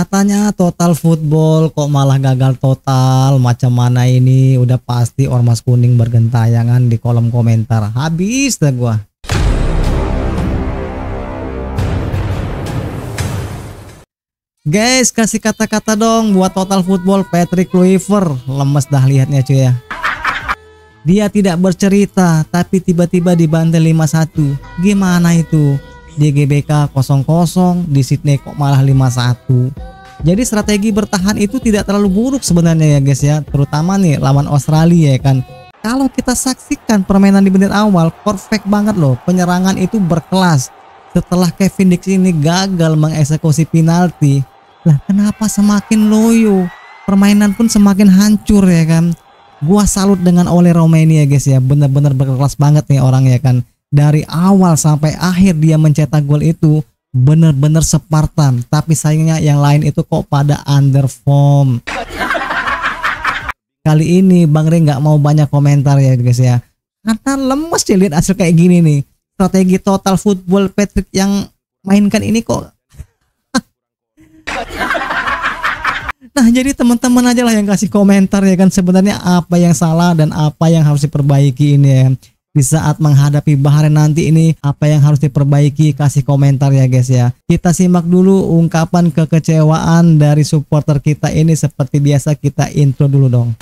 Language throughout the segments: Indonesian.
Katanya total football kok malah gagal total. Macam mana ini? Udah pasti ormas kuning bergentayangan di kolom komentar. Habis dah gua. Guys, kasih kata-kata dong buat total football Patrick Kluivert. Lemes dah lihatnya cuy ya. Dia tidak bercerita tapi tiba-tiba dibantai 5-1. Gimana itu? Di GBK 0-0, di Sydney kok malah 5-1. Jadi strategi bertahan itu tidak terlalu buruk sebenarnya ya guys ya, terutama nih lawan Australia ya kan. Kalau kita saksikan permainan di menit awal, perfect banget loh, penyerangan itu berkelas. Setelah Kevin Dix ini gagal mengeksekusi penalti, lah kenapa semakin loyo, permainan pun semakin hancur ya kan. Gua salut dengan Ole Romaini ya guys ya, bener-bener berkelas banget nih orang ya kan. Dari awal sampai akhir dia mencetak gol itu bener-bener Spartan, tapi sayangnya yang lain itu kok pada underform. Kali ini Bang Rey nggak mau banyak komentar ya guys ya, karena lemes sih lihat hasil kayak gini nih. Strategi total football Patrick yang mainkan ini kok. Nah jadi teman-teman aja lah yang kasih komentar ya kan, sebenarnya apa yang salah dan apa yang harus diperbaiki ini ya. Di saat menghadapi Bahrain nanti ini apa yang harus diperbaiki, kasih komentar ya guys ya. Kita simak dulu ungkapan kekecewaan dari supporter kita ini. Seperti biasa kita intro dulu dong.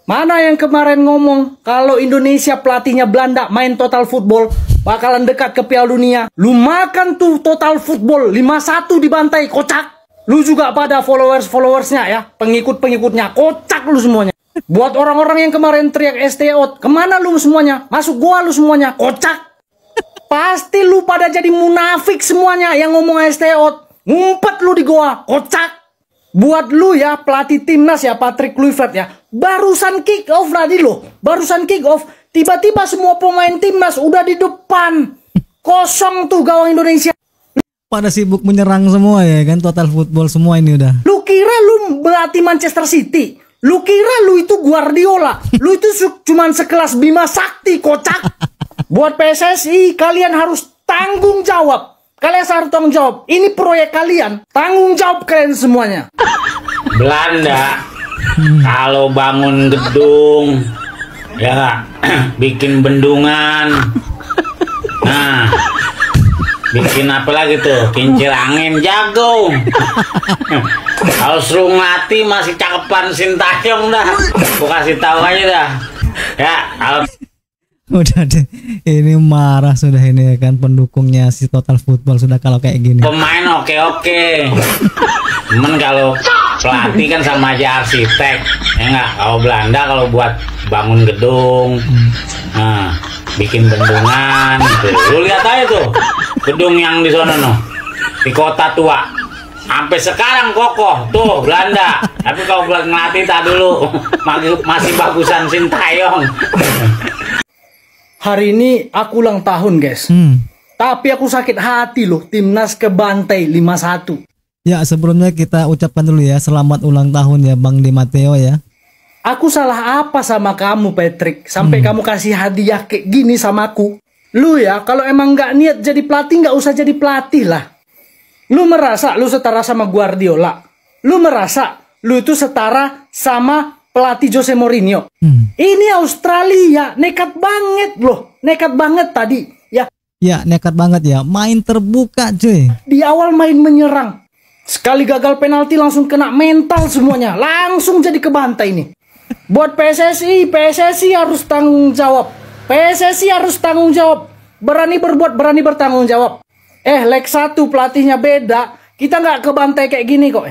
Mana yang kemarin ngomong kalau Indonesia pelatihnya Belanda main total football bakalan dekat ke Piala Dunia? Lu makan tuh total football 5-1 dibantai, kocak. Lu juga pada followersnya ya, pengikut-pengikutnya, kocak lu semuanya. Buat orang-orang yang kemarin teriak stay out, kemana lu semuanya? Masuk gua lu semuanya, kocak. Pasti lu pada jadi munafik semuanya yang ngomong stay out. Ngumpet lu di gua, kocak. Buat lu ya pelatih timnas ya Patrick Kluivert ya, barusan kick off tadi loh, barusan kick off tiba-tiba semua pemain timnas udah di depan, kosong tuh gawang Indonesia. Pada sibuk menyerang semua ya kan, total football semua ini udah. Lu kira lu melatih Manchester City? Lu kira lu itu Guardiola? Lu itu cuman sekelas Bima Sakti, kocak. Buat PSSI kalian harus tanggung jawab. Kalian harus tanggung jawab. Ini proyek kalian. Tanggung jawab kalian semuanya. Belanda kalau bangun gedung ya bikin bendungan, nah bikin apa lagi tuh, kincir angin, jago. Kalau suruh ngelatih masih cakepan Sintayong dah, aku kasih tahu aja dah ya. Udah deh, ini marah sudah ini ya kan, pendukungnya si total football sudah kalau kayak gini. Pemain oke, cuman kalau pelatih kan sama aja arsitek ya nggak. Kalau Belanda kalau buat bangun gedung, nah bikin bendungan gitu. Lu lihat aja tuh gedung yang di sana noh, di kota tua, sampai sekarang kokoh tuh Belanda. Tapi kalau buat ngelatih tak dulu masih bagusan Sintayong. Hari ini aku ulang tahun guys, tapi aku sakit hati loh timnas kebantai 5-1. Ya sebelumnya kita ucapkan dulu ya selamat ulang tahun ya Bang Di Matteo ya. Aku salah apa sama kamu Patrick sampai kamu kasih hadiah kayak gini sama aku? Lu ya kalau emang nggak niat jadi pelatih nggak usah jadi pelatih lah. Lu merasa lu setara sama Guardiola? Lu merasa lu itu setara sama pelatih Jose Mourinho? Ini Australia nekat banget loh, nekat banget tadi ya. Ya nekat banget ya, main terbuka cuy. Di awal main menyerang, sekali gagal penalti langsung kena mental semuanya, langsung jadi kebantai nih. Buat PSSI harus tanggung jawab. PSSI harus tanggung jawab. Berani berbuat, berani bertanggung jawab. Leg 1 pelatihnya beda, kita nggak kebantai kayak gini kok.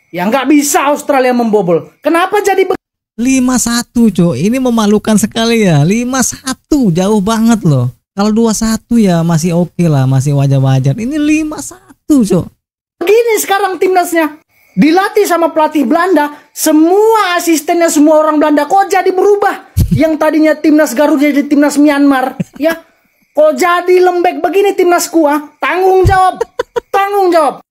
Ya nggak bisa Australia membobol. Kenapa jadi 5-1 cuy, ini memalukan sekali ya. 5-1 jauh banget loh. Kalau 2-1 ya masih oke lah, masih wajar-wajar. Ini 5-1 cuy. Begini sekarang timnasnya dilatih sama pelatih Belanda, semua asistennya semua orang Belanda kok jadi berubah. Yang tadinya timnas Garuda jadi timnas Myanmar, ya. Kok jadi lembek begini timnas gua? Tanggung jawab. Tanggung jawab.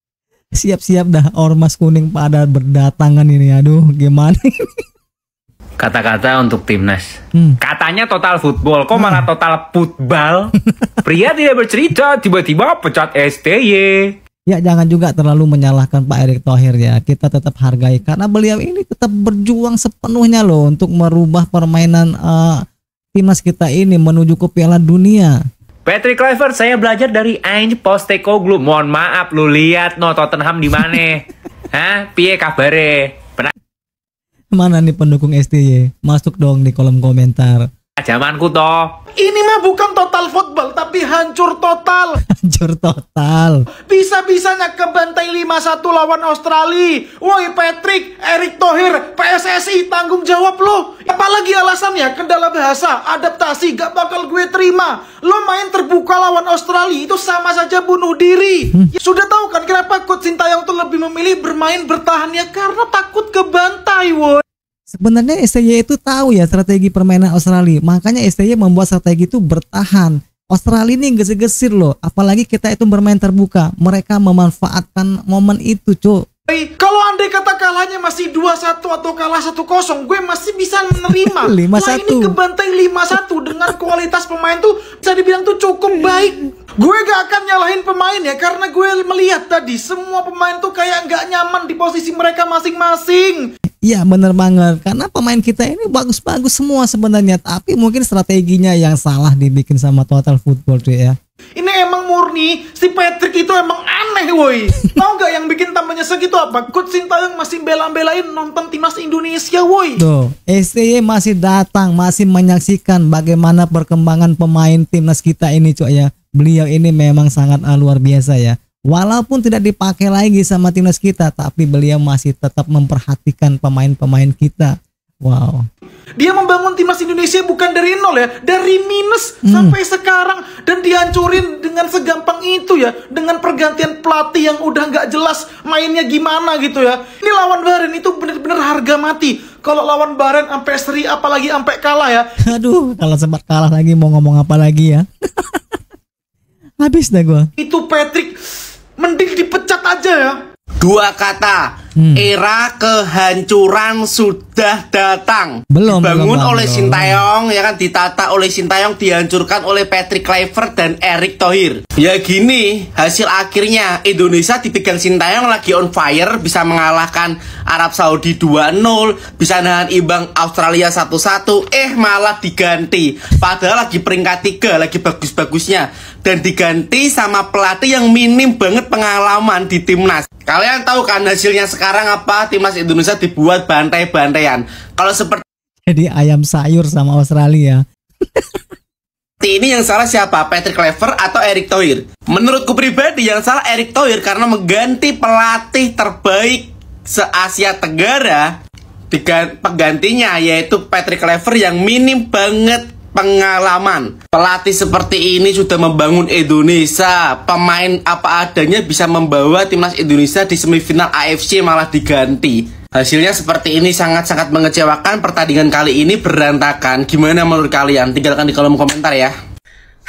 Siap-siap dah ormas kuning pada berdatangan ini. Aduh, gimana ini? Kata-kata untuk timnas. Katanya total football, kok malah total football? Pria tidak bercerita, tiba-tiba pecat STY. Ya jangan juga terlalu menyalahkan Pak Erick Thohir ya. Kita tetap hargai karena beliau ini tetap berjuang sepenuhnya loh untuk merubah permainan timnas kita ini menuju ke Piala Dunia. Patrick Kluivert, saya belajar dari Ange Postecoglou. Mohon maaf, lu lihat no Tottenham di mana? Hah? Piye kabare? Mana nih pendukung STY? Masuk dong di kolom komentar. Zamanku toh. Ini mah bukan total football, tapi hancur total. Hancur total. Bisa-bisanya kebantai 5-1 lawan Australia. Woi Patrick, Erick Thohir, PSSI tanggung jawab lo. Apalagi alasannya kendala bahasa, adaptasi gak bakal gue terima. Lo main terbuka lawan Australia itu sama saja bunuh diri. Ya, sudah tahu kan kenapa Coach Sintayong tuh lebih memilih bermain bertahan ya karena takut kebantai woi. Sebenarnya STY itu tahu ya strategi permainan Australia. Makanya STY membuat strategi itu bertahan. Australia ini gesir-gesir loh. Apalagi kita itu bermain terbuka. Mereka memanfaatkan momen itu, Cuk. Kalau andai kata kalahnya masih 2-1 atau kalah 1-0, gue masih bisa menerima. 5-1. Wah, ini kebantai 5-1 dengan kualitas pemain tuh bisa dibilang tuh cukup baik. Gue gak akan nyalahin pemain ya, karena gue melihat tadi semua pemain tuh kayak gak nyaman di posisi mereka masing-masing. Iya bener banget, karena pemain kita ini bagus-bagus semua sebenarnya, tapi mungkin strateginya yang salah dibikin sama Total Football cuy ya. Ini emang murni, si Patrick itu emang aneh woi. Tahu gak yang bikin tambah nyesek itu apa? Coach Sintayong masih bela-belain nonton timnas Indonesia woi. Tuh, STY masih datang, masih menyaksikan bagaimana perkembangan pemain timnas kita ini cuy ya. Beliau ini memang sangat luar biasa ya. Walaupun tidak dipakai lagi sama timnas kita, tapi beliau masih tetap memperhatikan pemain-pemain kita. Wow. Dia membangun timnas Indonesia bukan dari nol ya, dari minus sampai sekarang, dan dihancurin dengan segampang itu ya, dengan pergantian pelatih yang udah nggak jelas mainnya gimana gitu ya. Ini lawan Bahrain itu bener-bener harga mati. Kalau lawan Bahrain sampai seri, apalagi sampai kalah ya. Aduh, kalau sempat kalah lagi mau ngomong apa lagi ya? Habis dah gua. Itu Patrick mending dipecat aja ya. Dua kata, era kehancuran sudah datang. Dibangun oleh Sintayong, ya kan, ditata oleh Sintayong, dihancurkan oleh Patrick Kluivert dan Erick Thohir. Ya gini, hasil akhirnya Indonesia dipegang Sintayong lagi on fire, bisa mengalahkan Arab Saudi 2-0, bisa nahan imbang Australia 1-1, malah diganti. Padahal lagi peringkat 3, lagi bagus-bagusnya, dan diganti sama pelatih yang minim banget pengalaman di timnas. Kalian tahu kan hasilnya sekarang apa? Timnas Indonesia dibuat bantai-bantaian. Kalau seperti jadi ayam sayur sama Australia. ini yang salah siapa? Patrick Kluivert atau Erick Thohir? Menurutku pribadi yang salah Erick Thohir karena mengganti pelatih terbaik se-Asia Tenggara. Penggantinya yaitu Patrick Kluivert yang minim banget pengalaman. Pelatih seperti ini sudah membangun Indonesia, pemain apa adanya bisa membawa timnas Indonesia di semifinal AFC malah diganti. Hasilnya seperti ini sangat-sangat mengecewakan. Pertandingan kali ini berantakan. Gimana menurut kalian? Tinggalkan di kolom komentar ya.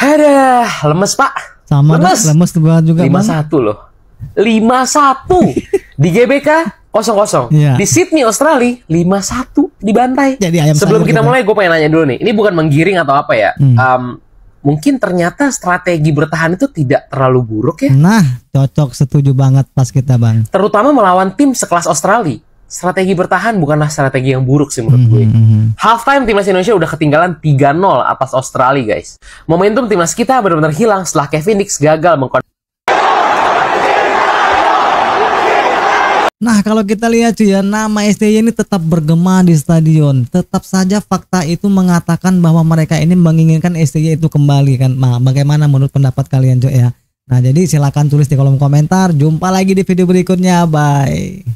Aduh, lemes pak. Sama lemes juga 5-1 loh. 5-1 di GBK 0-0. Iya. Di Sydney Australia 5-1 dibantai. Jadi ayam sebelum sayur kita juga. mulai gue pengen nanya dulu nih. Ini bukan menggiring atau apa ya. Mungkin ternyata strategi bertahan itu tidak terlalu buruk ya. Nah, cocok, setuju banget pas kita bang. Terutama melawan tim sekelas Australia. Strategi bertahan bukanlah strategi yang buruk sih menurut gue. Halftime timnas Indonesia udah ketinggalan 3-0 atas Australia guys. Momentum timnas kita benar-benar hilang setelah Kevin Dix gagal Nah kalau kita lihat cuy ya, nama STY ini tetap bergema di stadion. Tetap saja fakta itu mengatakan bahwa mereka ini menginginkan STY itu kembali kan. Nah bagaimana menurut pendapat kalian cuy ya? Nah jadi silakan tulis di kolom komentar. Jumpa lagi di video berikutnya, bye.